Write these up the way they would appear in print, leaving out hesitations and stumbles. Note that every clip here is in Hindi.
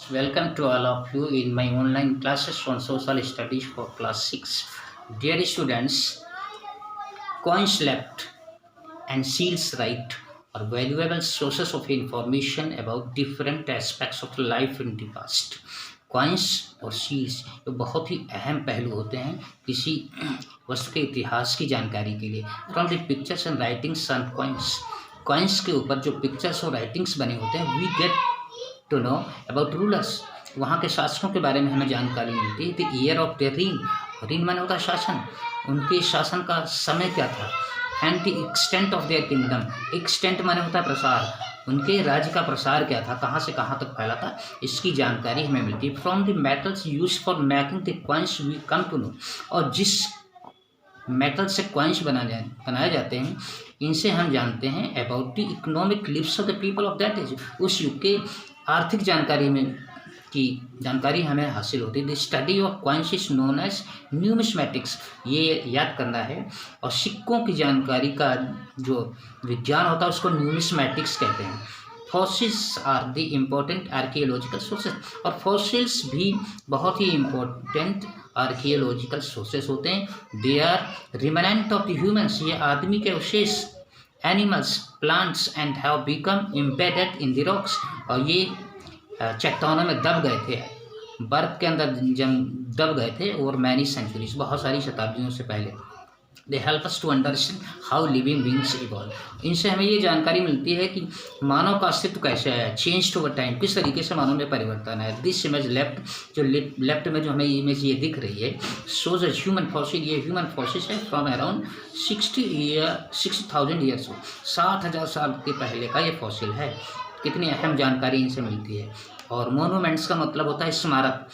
Welcome to all of you in my online classes on social studies for class 6. Dear students, coins left and seals right are valuable sources of information about different aspects of life in the past. Coins और सील्स ये बहुत ही अहम पहलू होते हैं किसी वस्तु के इतिहास की जानकारी के लिए। From the pictures and writings on coins के ऊपर जो पिक्चर्स और राइटिंग्स बने होते हैं we get to know about rulers, वहाँ के शासकों के बारे में हमें जानकारी मिलती है। The year of the reign माने होता है शासन, उनके शासन का समय क्या था। And the extent of their kingdom, extent माने होता है प्रसार, उनके राज्य का प्रसार क्या था, कहाँ से कहाँ तक फैला था, इसकी जानकारी हमें मिलती है। From the metals use for making the coins we come to know, और जिस मेटल से कॉइन्स बनाए जाते हैं इनसे हम जानते हैं about the economic lives of the people of that age, उस युग के आर्थिक जानकारी हमें हासिल होती है। The study of coins is known as numismatics, ये याद करना है। और सिक्कों की जानकारी का जो विज्ञान होता है उसको न्यूमिस्मेटिक्स कहते हैं। Fossils are the important archaeological sources, और फॉसिल्स भी बहुत ही इम्पोर्टेंट आर्कियोलॉजिकल सोर्सेज होते हैं। They are remnant of the humans, ये आदमी के अवशेष, animals, plants and have become embedded in the rocks, और ये चट्टानों में दब गए थे, बर्फ के अंदर जब दब गए थे और मैनी सेंचुरीज, बहुत सारी शताब्दियों से पहले। They help us to understand how living beings evolve, इनसे हमें ये जानकारी मिलती है कि मानव का अस्तित्व कैसे है, चेंज ओवर टाइम, किस तरीके से मानव में परिवर्तन है। दिस इमेज लेफ्ट, जो लेफ्ट में जो हमें इमेज ये दिख रही है, शोज अ ह्यूमन फॉसिल, ये ह्यूमन फॉसिल है फ्रॉम अराउंड 60,000 ईयर्स, 60,000 साल के पहले का ये फॉसिल है। कितनी अहम जानकारी इनसे मिलती है। और मोनूमेंट्स का मतलब होता है स्मारक।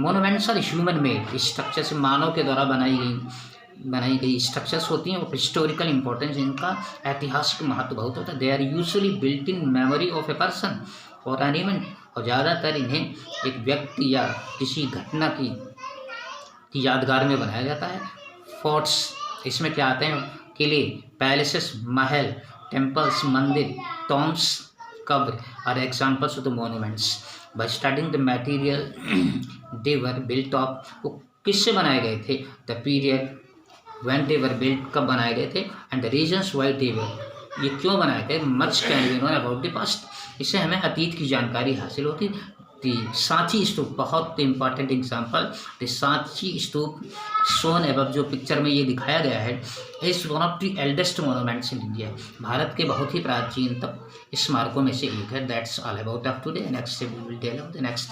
Monuments are human made structures, मानव के द्वारा बनाई गई स्ट्रक्चर्स होती हैं, और हिस्टोरिकल इंपॉर्टेंस, इनका ऐतिहासिक महत्व बहुत होता है। They are usually built in memory of a person और एनिमल, और ज़्यादातर इन्हें एक व्यक्ति या किसी घटना की यादगार में बनाया जाता है। फोर्ट्स, इसमें क्या आते हैं, किले, पैलेसेस, महल, टेम्पल्स, मंदिर, टॉम्ब्स, कब्र are examples of the monuments. By studying the material they were built of, वो किससे बनाए गए थे, the period when they were built, कब बनाए गए थे, and the reasons why they were, ये क्यों बनाए थे, much can be known about the past, इससे हमें अतीत की जानकारी हासिल होती। सांची स्तूप, बहुत important example, the Sanchi Stupa shown above, जो पिक्चर में ये दिखाया गया है, is one of the eldest monuments in India, Bharat के बहुत ही प्राचीनतम स्मारकों में से एक है। That's all about of today, next we will tell about the next.